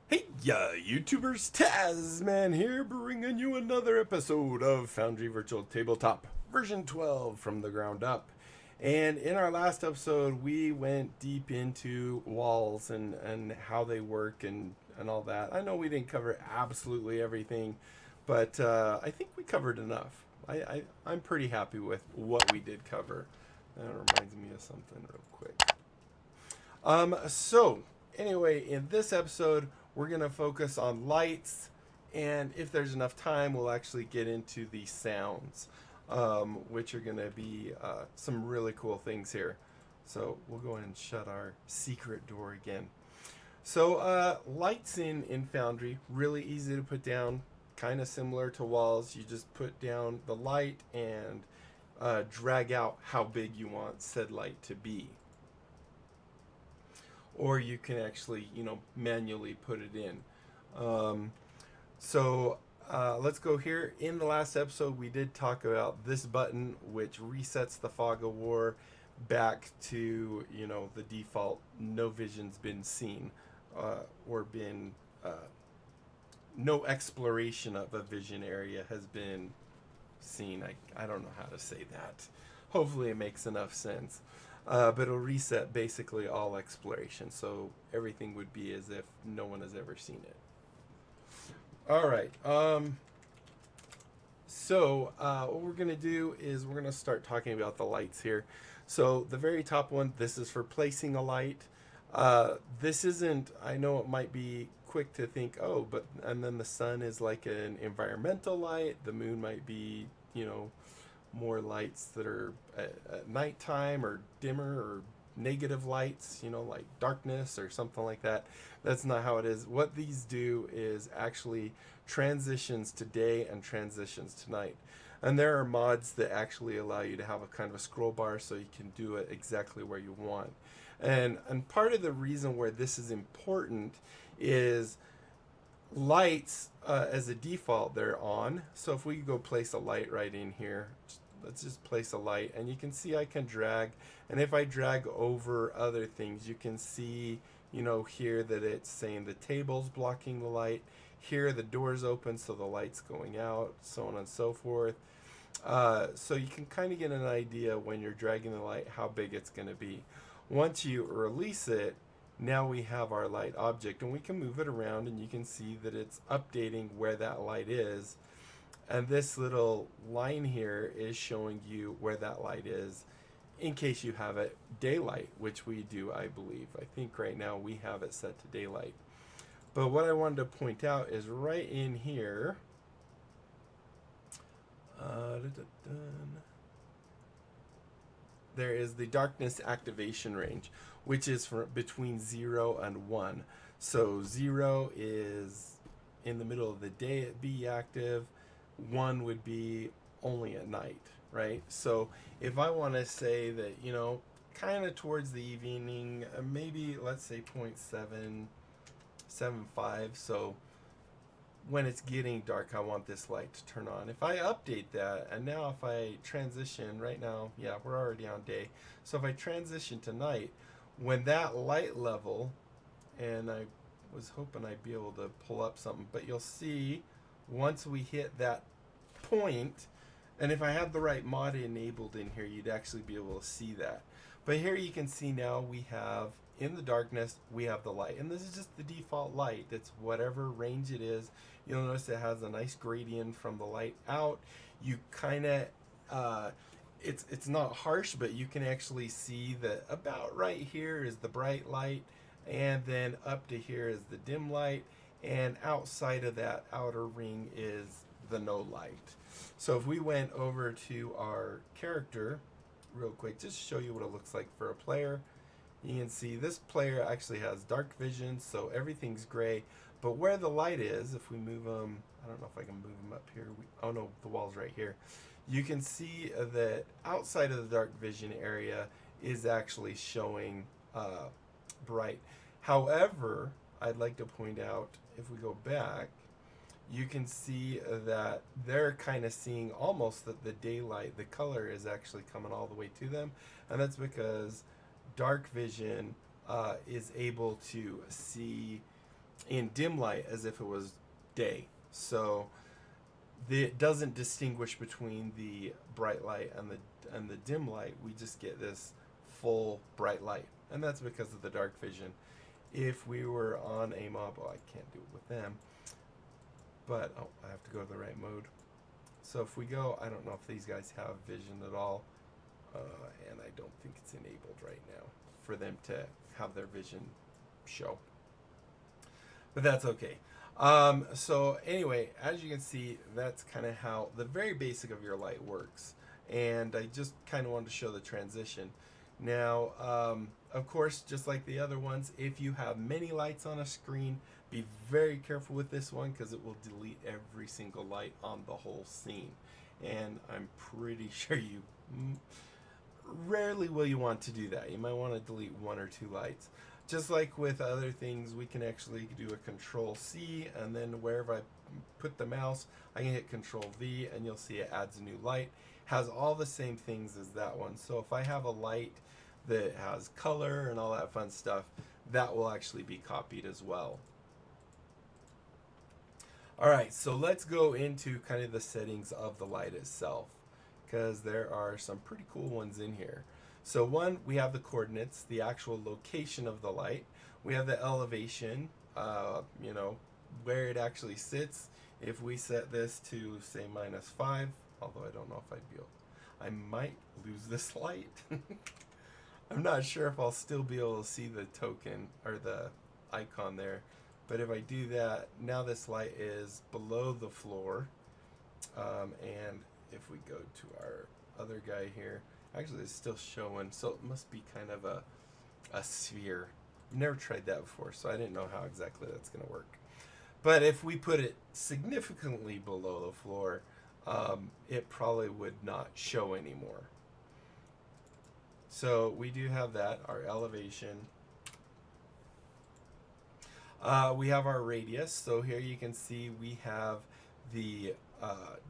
Hey, YouTubers, Tazman here, bringing you another episode of Foundry Virtual Tabletop, version 12 from the ground up. And in our last episode, we went deep into walls and how they work and all that. I know we didn't cover absolutely everything, but I think we covered enough. I'm pretty happy with what we did cover. That reminds me of something real quick. So anyway, in this episode, we're gonna focus on lights, and if there's enough time, we'll actually get into the sounds, which are gonna be some really cool things here. So we'll go ahead and shut our secret door again. So lights in Foundry, really easy to put down, kind of similar to walls. You just put down the light and drag out how big you want said light to be, or you can actually, manually put it in. Um, so let's go here. In the last episode, we did talk about this button, which resets the fog of war back to, the default no vision's been seen, or been, no exploration of a vision area has been seen. I don't know how to say that. Hopefully it makes enough sense. But it'll reset basically all exploration, so everything would be as if no one has ever seen it. All right. So what we're going to do is we're going to start talking about the lights here. So the very top one, this is for placing a light. This isn't, I know it might be quick to think, oh, but, and then the sun is like an environmental light. The moon might be, more lights that are at nighttime or dimmer or negative lights, like darkness or something like that. That's not how it is. What these do is actually transitions to day and transitions to night. And there are mods that actually allow you to have a kind of a scroll bar so you can do it exactly where you want. And part of the reason where this is important is lights, as a default, they're on. So if we go place a light right in here, let's just place a light, and you can see I can drag, and if I drag over other things, you can see, here that it's saying the table's blocking the light. Here the door's open, so the light's going out, so on and so forth. So you can kind of get an idea when you're dragging the light how big it's going to be. Once you release it, now we have our light object, and we can move it around, and you can see that it's updating where that light is. And this little line here is showing you where that light is in case you have it daylight, which we do, I believe. I think right now we have it set to daylight. But what I wanted to point out is right in here, there is the darkness activation range, which is for between 0 and 1. So 0 is in the middle of the day it be active. 1 would be only at night, right? So if I want to say that, kind of towards the evening, maybe let's say 0.775. So when it's getting dark, I want this light to turn on. If I update that, and now if I transition right now, yeah, we're already on day. So if I transition to night, when that light level, and I was hoping I'd be able to pull up something, but you'll see once we hit that point, and if I had the right mod enabled in here, you'd actually be able to see that. But here you can see now we have, in the darkness, we have the light. And this is just the default light. It's whatever range it is. You'll notice it has a nice gradient from the light out. You kind of, it's not harsh, but you can actually see that about right here is the bright light, and then up to here is the dim light, and outside of that outer ring is the no light. So if we went over to our character real quick, just to show you what it looks like for a player, you can see this player actually has dark vision, so everything's gray. But where the light is, if we move them, I don't know if I can move them up here. Oh no, the wall's right here. You can see that outside of the dark vision area is actually showing bright. However, I'd like to point out, if we go back, you can see that they're kind of seeing almost that the daylight, the color is actually coming all the way to them. And that's because dark vision is able to see in dim light as if it was day. So it doesn't distinguish between the bright light and the dim light. We just get this full bright light, and that's because of the dark vision. If we were on a mob, oh, I can't do it with them, but oh, I have to go to the right mode. So if we go, I don't know if these guys have vision at all, and I don't think it's enabled right now for them to have their vision show, but that's okay. So anyway, as you can see, that's kind of how the very basic of your light works, and I just kind of wanted to show the transition. Now, of course, just like the other ones, if you have many lights on a screen, be very careful with this one because it will delete every single light on the whole scene. And I'm pretty sure you rarely will you want to do that. You might want to delete one or two lights. Just like with other things, we can actually do a Control C, and then wherever I put the mouse, I can hit Control V, and you'll see it adds a new light. Has all the same things as that one. So if I have a light that has color and all that fun stuff, that will actually be copied as well. Alright, so let's go into kind of the settings of the light itself, because there are some pretty cool ones in here. So one, we have the coordinates, the actual location of the light. We have the elevation, you know, where it actually sits. If we set this to, say, -5, although I don't know if I'd be able, I might lose this light. I'm not sure if I'll still be able to see the token or the icon there. But if I do that, now this light is below the floor. And if we go to our other guy here, actually it's still showing, so it must be kind of a sphere. I've never tried that before, so I didn't know how exactly that's going to work. But if we put it significantly below the floor, it probably would not show anymore. So we do have that, our elevation. We have our radius. So here you can see we have the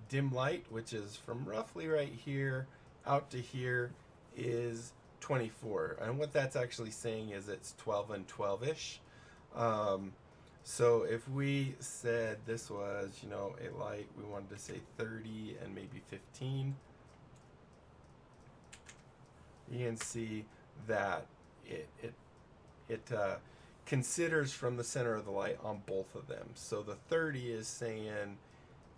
dim light, which is from roughly right here out to here is 24. And what that's actually saying is it's 12 and 12-ish. So if we said this was, you know, a light, we wanted to say 30 and maybe 15, you can see that it considers from the center of the light on both of them. So the 30 is saying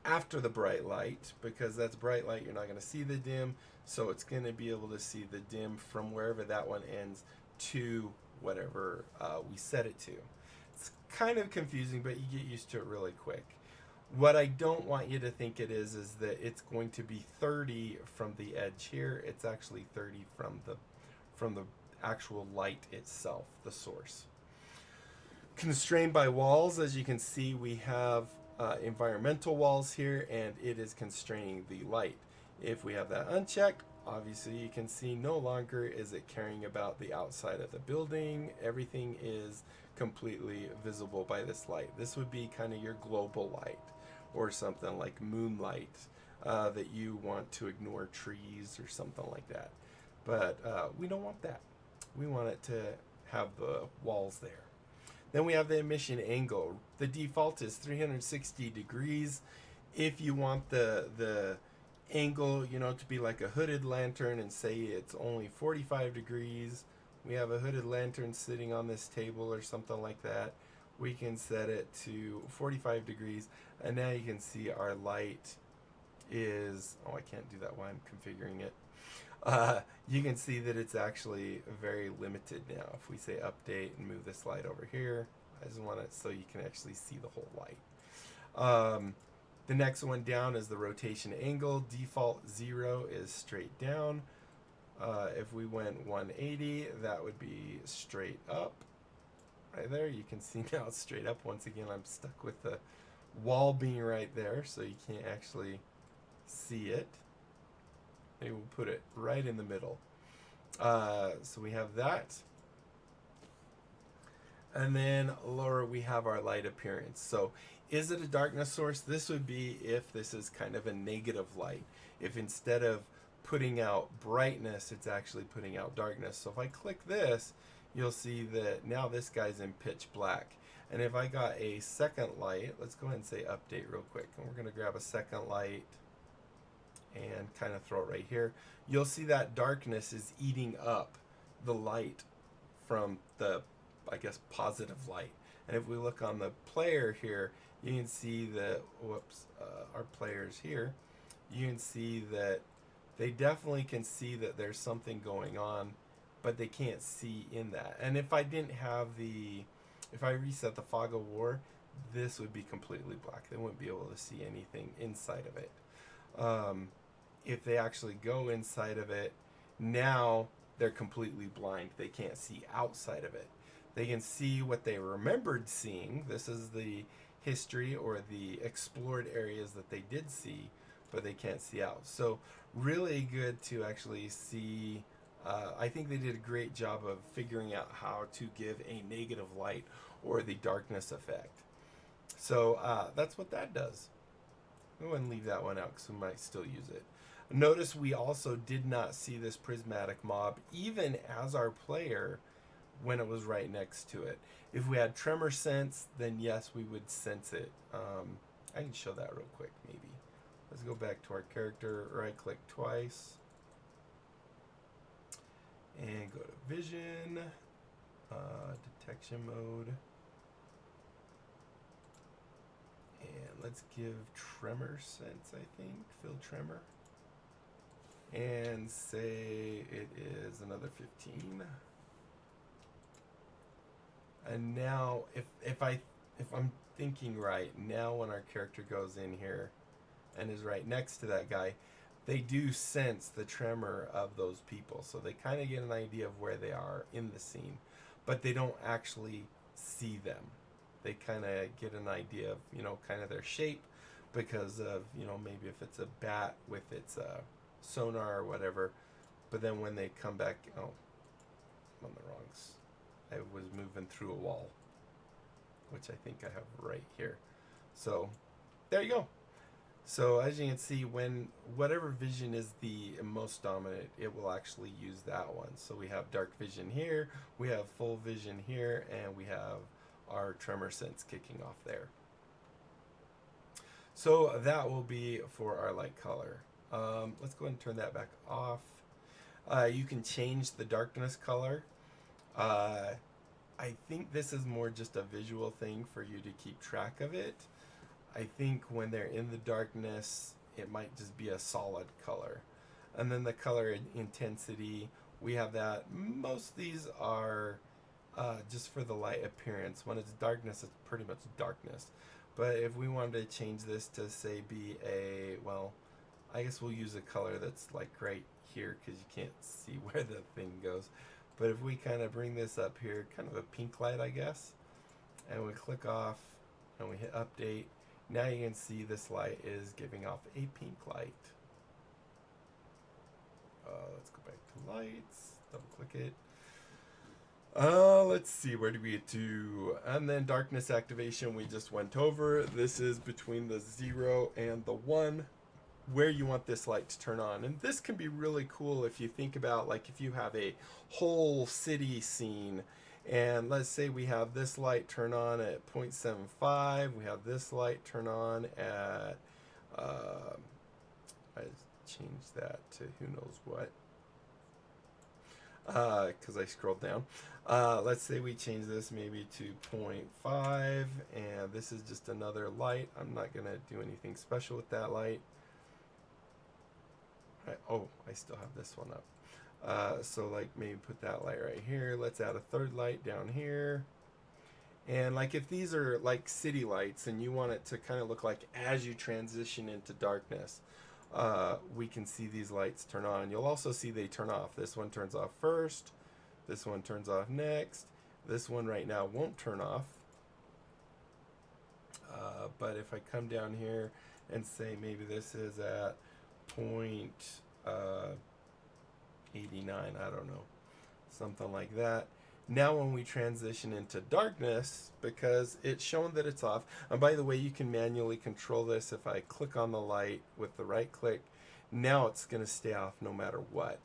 after the bright light, because that's bright light, you're not going to see the dim, so it's going to be able to see the dim from wherever that one ends to whatever we set it to. It's kind of confusing, but you get used to it really quick. What I don't want you to think it is that it's going to be 30 from the edge here. It's actually 30 from the actual light itself, the source. Constrained by walls, as you can see, we have environmental walls here, and it is constraining the light. If we have that unchecked, obviously you can see no longer is it caring about the outside of the building. Everything is completely visible by this light. This would be kind of your global light, or something like moonlight that you want to ignore trees or something like that. But we don't want that. We want it to have the walls there. Then we have the emission angle. The default is 360 degrees. If you want the angle, you know, to be like a hooded lantern and say it's only 45 degrees, we have a hooded lantern sitting on this table or something like that. We can set it to 45 degrees, and now you can see our light is, oh, I can't do that while I'm configuring it. You can see that it's actually very limited now. If we say update and move this light over here, I just want it so you can actually see the whole light. The next one down is the rotation angle. Default 0 is straight down. If we went 180, that would be straight up. Right there, you can see now it's straight up. Once again, I'm stuck with the wall being right there, so you can't actually see it. Maybe we'll put it right in the middle. So we have that. And then lower we have our light appearance. So is it a darkness source? This would be if this is kind of a negative light. If instead of putting out brightness, it's actually putting out darkness. So if I click this, you'll see that now this guy's in pitch black. And if I got a second light, let's go ahead and say update real quick. And we're going to grab a second light and kind of throw it right here. You'll see that darkness is eating up the light from the, I guess, positive light. And if we look on the player here, you can see that, our players here, you can see that they definitely can see that there's something going on, but they can't see in that. And if I didn't have if I reset the fog of war, this would be completely black. They wouldn't be able to see anything inside of it. If they actually go inside of it, now they're completely blind. They can't see outside of it. They can see what they remembered seeing. This is the history or the explored areas that they did see, but they can't see out. So really good to actually see. I think they did a great job of figuring out how to give a negative light or the darkness effect. So that's what that does. Go ahead and leave that one out because we might still use it. Notice we also did not see this prismatic mob even as our player when it was right next to it. If we had tremor sense, then yes, we would sense it. I can show that real quick maybe. Let's go back to our character, right click twice. And go to vision, detection mode. And let's give tremor sense, I think, fill tremor. And say it is another 15. And now if I'm thinking right, now when our character goes in here and is right next to that guy, they do sense the tremor of those people. So they kind of get an idea of where they are in the scene, but they don't actually see them. They kind of get an idea of, kind of their shape because of, maybe if it's a bat with its sonar or whatever. But then when they come back, I'm on the wrong I was moving through a wall, which I think I have right here. So there you go. So as you can see, when whatever vision is the most dominant, it will actually use that one. So we have dark vision here, we have full vision here, and we have our tremor sense kicking off there. So that will be for our light color. Let's go ahead and turn that back off. You can change the darkness color. I think this is more just a visual thing for you to keep track of it. I think when they're in the darkness, it might just be a solid color. And then the color intensity, we have that. Most of these are just for the light appearance. When it's darkness, it's pretty much darkness. But if we wanted to change this to say be I guess we'll use a color that's like right here because you can't see where the thing goes. But if we kind of bring this up here, kind of a pink light, I guess, and we click off and we hit update, now you can see this light is giving off a pink light. Let's go back to lights, double click it. Let's see, where do we get to? And then darkness activation we just went over. This is between the 0 and the 1. Where you want this light to turn on. And this can be really cool if you think about, like, if you have a whole city scene and let's say we have this light turn on at 0.75, we have this light turn on at I changed that to who knows what because I scrolled down. Let's say we change this maybe to 0.5 and this is just another light. I'm not gonna do anything special with that light. I still have this one up. So like maybe put that light right here. Let's add a third light down here. And like if these are like city lights and you want it to kind of look like as you transition into darkness, we can see these lights turn on. You'll also see they turn off. This one turns off first. This one turns off next. This one right now won't turn off. But if I come down here and say maybe this is at 0.89, I don't know, something like that. Now when we transition into darkness, because it's shown that it's off, and by the way, you can manually control this. If I click on the light with the right click, now it's going to stay off no matter what.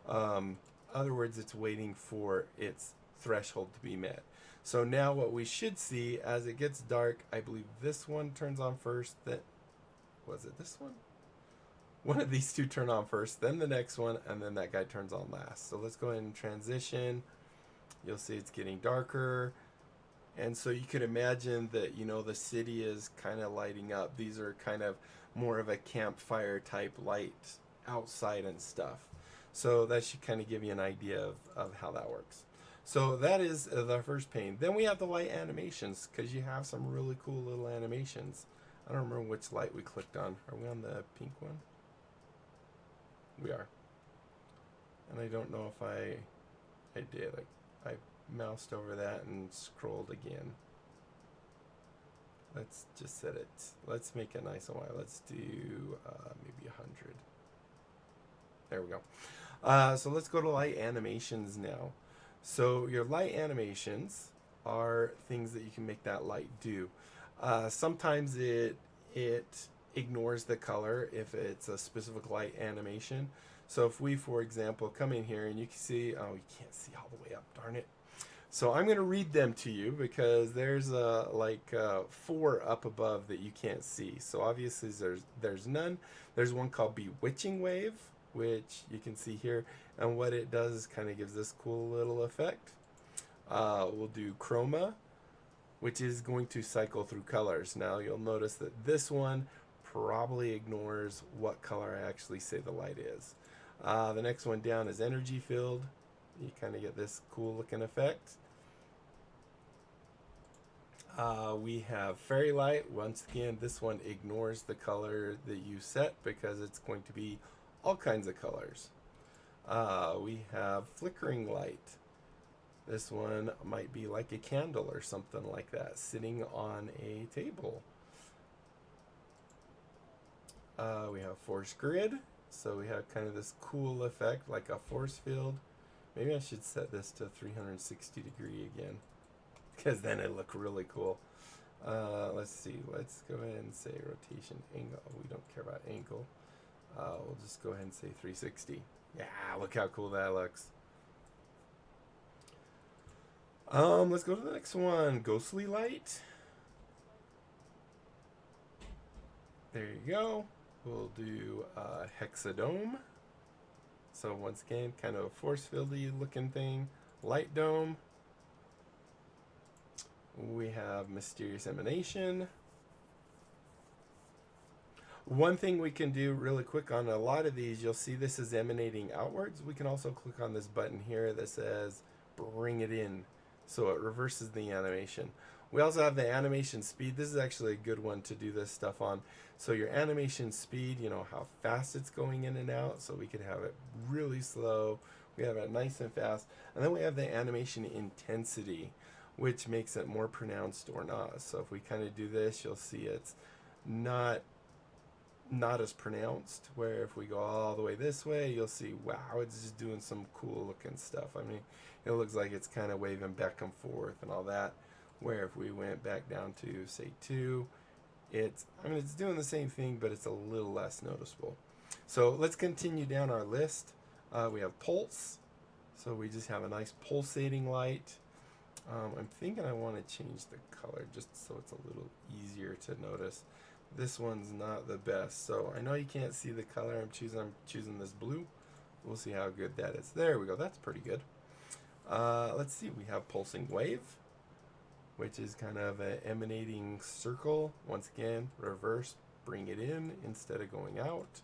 Other words, it's waiting for its threshold to be met. So now what we should see as it gets dark, I believe this one turns on first, was it this one? One of these two turn on first, then the next one, and then that guy turns on last. So let's go ahead and transition. You'll see it's getting darker. And so you could imagine that, the city is kind of lighting up. These are kind of more of a campfire type light outside and stuff. So that should kind of give you an idea of how that works. So that is the first pane. Then we have the light animations, because you have some really cool little animations. I don't remember which light we clicked on. Are we on the pink one? We are. And I don't know if I did. I moused over that and scrolled again. Let's just set it. Let's make it nice and wide. Let's do maybe 100. There we go. So let's go to light animations now. So your light animations are things that you can make that light do. Sometimes it ignores the color if it's a specific light animation. So if we, for example, come in here and you can see, oh, you can't see all the way up, darn it. So I'm going to read them to you because there's like 4 up above that you can't see. So obviously there's none. There's one called Bewitching Wave, which you can see here. And what it does is kind of gives this cool little effect. We'll do Chroma, which is going to cycle through colors. Now you'll notice that this one probably ignores what color I actually say the light is. The next one down is Energy Field. You kind of get this cool looking effect. We have Fairy Light. Once again, this one ignores the color that you set because it's going to be all kinds of colors. We have Flickering Light. This one might be like a candle or something like that sitting on a table. We have Force Grid. So we have kind of this cool effect like a force field. Maybe I should set this to 360 degree again, because then it'll look really cool. Let's see. Let's go ahead and say rotation angle. We don't care about angle. We'll just go ahead and say 360. Yeah, look how cool that looks. Let's go to the next one. Ghostly Light. There you go. We'll do Hexadome. So once again, kind of a force fieldy looking thing. Light Dome. We have Mysterious Emanation. One thing we can do really quick on a lot of these, you'll see this is emanating outwards. We can also click on this button here that says bring it in. So it reverses the animation. We also have the animation speed. This is actually a good one to do this stuff on. So your animation speed, how fast it's going in and out. So we could have it really slow. We have it nice and fast. And then we have the animation intensity, which makes it more pronounced or not. So if we kind of do this, you'll see it's not as pronounced, where if we go all the way this way, you'll see, wow, it's just doing some cool looking stuff. I mean, it looks like it's kind of waving back and forth and all that. Where if we went back down to say 2, it's doing the same thing, but it's a little less noticeable. So let's continue down our list. We have Pulse. So we just have a nice pulsating light. I'm thinking I want to change the color just so it's a little easier to notice. This one's not the best. So I know you can't see the color I'm choosing this blue. We'll see how good that is. There we go. That's pretty good. Let's see. We have Pulsing Wave, which is kind of an emanating circle. Once again, reverse, bring it in instead of going out.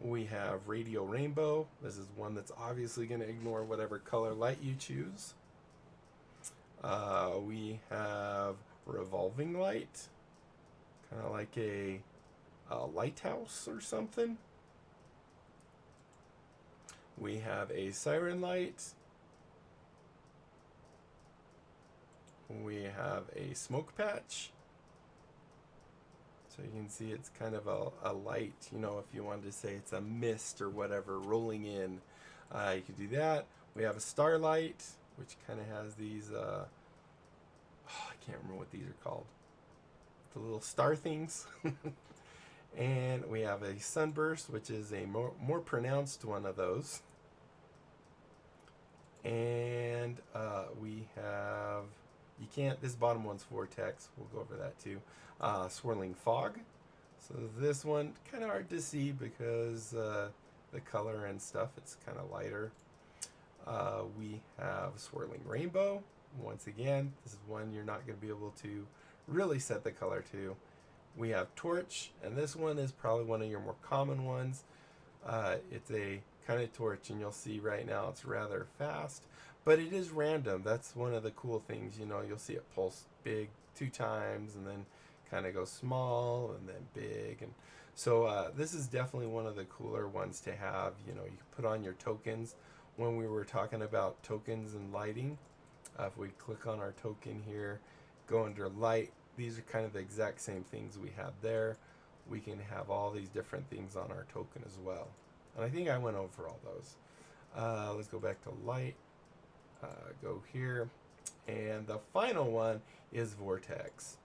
We have Radio Rainbow. This is one that's obviously going to ignore whatever color light you choose. We have Revolving Light, kind of like a lighthouse or something. We have a Siren Light. We have a Smoke Patch. So you can see it's kind of a light, if you wanted to say it's a mist or whatever rolling in, you could do that. We have a Starlight, which kind of has these, I can't remember what these are called. The little star things. And we have a Sunburst, which is a more pronounced one of those. And we have, you can't, this bottom one's vortex. We'll go over that too. Swirling fog. So this one, kind of hard to see because the color and stuff, it's kind of lighter. We have swirling rainbow. Once again, this is one you're not going to be able to really set the color to. We have torch, and this one is probably one of your more common ones. It's a kind of torch, and you'll see right now it's rather fast, but it is random. That's one of the cool things. You know, you'll see it pulse big 2 times and then kind of go small and then big. And so this is definitely one of the cooler ones to have. You know, you can put on your tokens. When we were talking about tokens and lighting, if we click on our token here, go under light, these are kind of the exact same things we had there. We can have all these different things on our token as well. And I think I went over all those. Let's go back to light, go here, and the final one is vortex.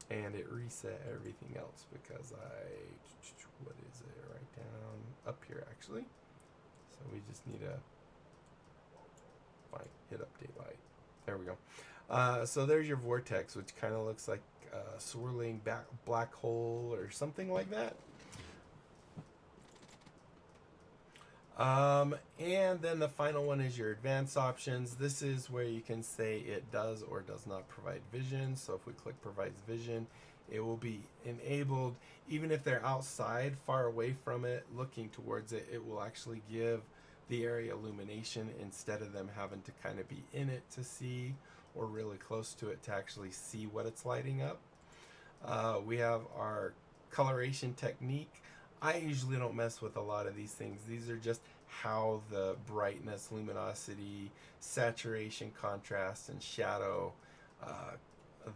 And it reset everything else because what is it, right down up here actually. So we just need to hit update light. There we go. So there's your vortex, which kind of looks like a swirling black hole or something like that. And then the final one is your advanced options. This is where you can say it does or does not provide vision. So if we click provides vision, it will be enabled. Even if they're outside, far away from it, looking towards it, it will actually give the area illumination instead of them having to kind of be in it to see or really close to it to actually see what it's lighting up. We have our coloration technique. I usually don't mess with a lot of these things. These are just how the brightness, luminosity, saturation, contrast, and shadow,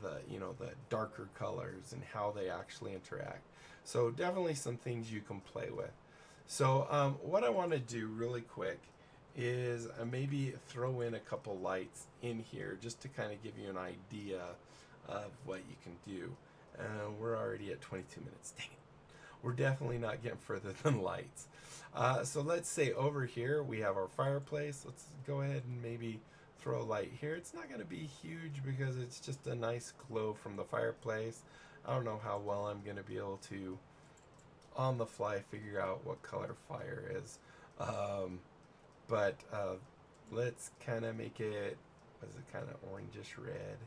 the darker colors and how they actually interact. So definitely some things you can play with. So what I want to do really quick is maybe throw in a couple lights in here just to kind of give you an idea of what you can do. We're already at 22 minutes. Dang it. We're definitely not getting further than lights. So let's say over here we have our fireplace. Let's go ahead and maybe throw a light here. It's not going to be huge because it's just a nice glow from the fireplace. I don't know how well I'm going to be able to on the fly figure out what color fire is. But let's kind of make it, what is it, kind of orangish red.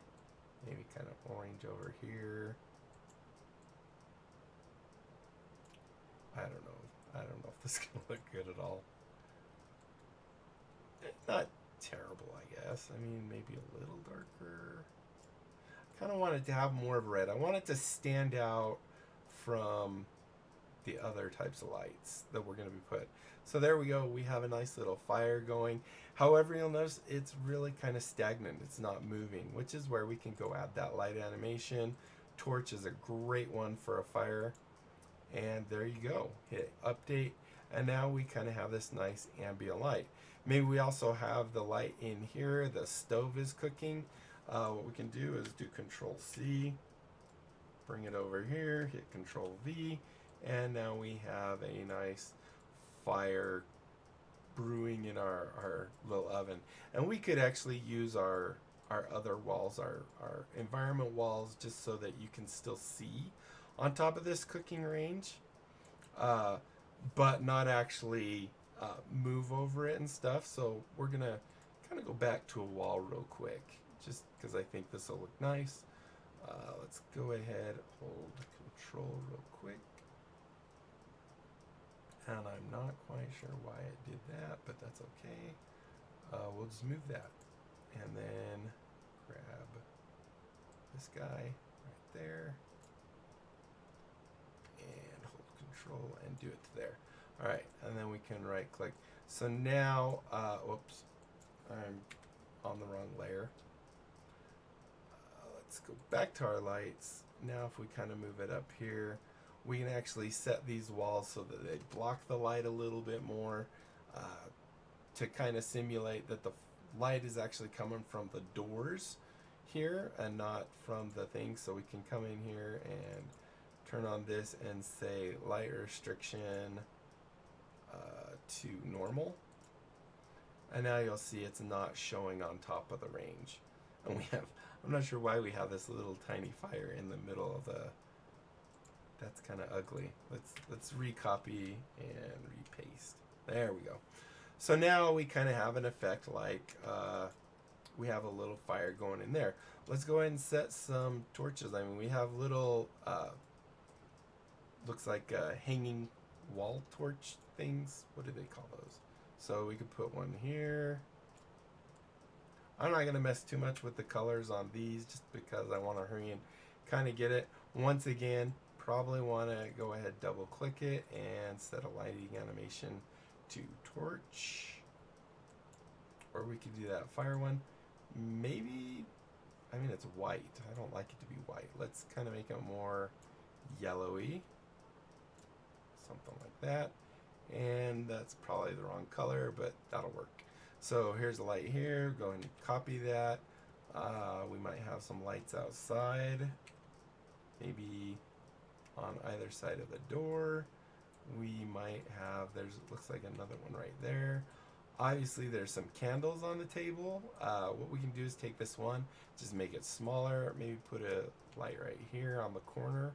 Maybe kind of orange over here. I don't know if this is going to look good at all. Not terrible, I guess. I mean, maybe a little darker. Kind of want it to have more of red. I want it to stand out from the other types of lights that we're going to be put. So there we go. We have a nice little fire going. However, you'll notice it's really kind of stagnant. It's not moving, which is where we can go add that light animation. Torch is a great one for a fire. And there you go. Hit update. And now we kind of have this nice ambient light. Maybe we also have the light in here. The stove is cooking. What we can do is do Control C. Bring it over here. Hit Control V. And now we have a nice fire brewing in our little oven. And we could actually use our other walls, our environment walls, just so that you can still see on top of this cooking range, but not actually move over it and stuff. So we're gonna kind of go back to a wall real quick, just because I think this will look nice. Let's go ahead, hold Control real quick. And I'm not quite sure why it did that, but that's okay. We'll just move that. And then grab this guy right there. And hold Control and do it to there. All right, and then we can right click. So now, whoops, I'm on the wrong layer. Let's go back to our lights. Now if we kind of move it up here, we can actually set these walls so that they block the light a little bit more, to kind of simulate that the light is actually coming from the doors here and not from the thing. So we can come in here and turn on this and say light restriction to normal. And now you'll see it's not showing on top of the range. And we have, I'm not sure why we have this little tiny fire in the middle of the, that's kind of ugly. Let's recopy and repaste. There we go. So now we kind of have an effect like we have a little fire going in there. Let's go ahead and set some torches. I mean, we have little, looks like hanging wall torch things. What do they call those? So we could put one here. I'm not going to mess too much with the colors on these just because I want to hurry and kind of get it. Once again, probably want to go ahead, double click it and set a lighting animation to torch. Or we could do that fire one. Maybe, I mean, it's white. I don't like it to be white. Let's kind of make it more yellowy. Something like that. And that's probably the wrong color, but that'll work. So here's a light here. Go ahead and copy that. We might have some lights outside. Maybe on either side of the door. We might have, looks like another one right there. Obviously there's some candles on the table. What we can do is take this one, just make it smaller, maybe put a light right here on the corner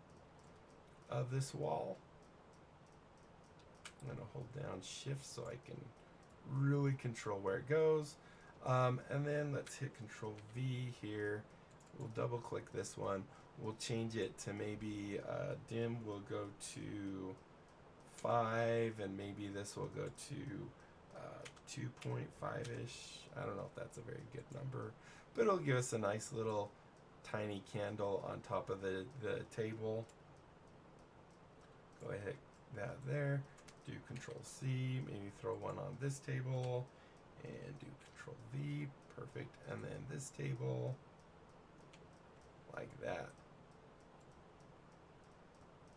of this wall. I'm gonna hold down shift so I can really control where it goes. And then let's hit Control V here. We'll double click this one. We'll change it to maybe dim will go to 5, and maybe this will go to 2.5-ish. I don't know if that's a very good number, but it'll give us a nice little tiny candle on top of the table. Go ahead, hit that there. Do Control C, maybe throw one on this table, and do Control V, perfect. And then this table, like that.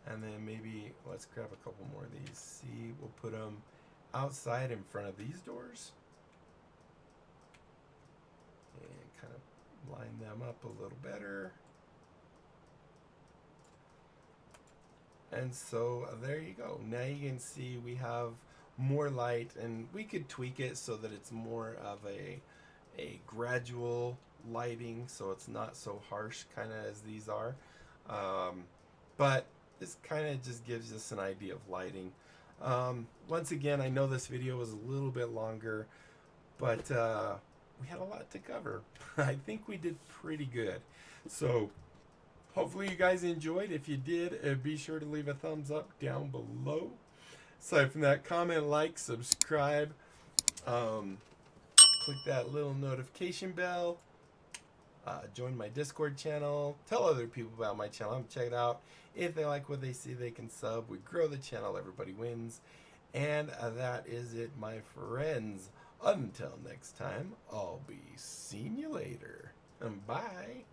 And then maybe let's grab a couple more of these. See, we'll put them outside in front of these doors. And kind of line them up a little better. And so there you go. Now you can see we have more light, and we could tweak it so that it's more of a gradual lighting, so it's not so harsh kind of as these are. But this kind of just gives us an idea of lighting. Once again, I know this video was a little bit longer, but we had a lot to cover. I think we did pretty good. So hopefully you guys enjoyed. If you did, be sure to leave a thumbs up down below. Aside from that, comment, like, subscribe, click that little notification bell, join my Discord channel, tell other people about my channel, check it out. If they like what they see, they can sub. We grow the channel, everybody wins. And that is it, my friends. Until next time, I'll be seeing you later. Bye.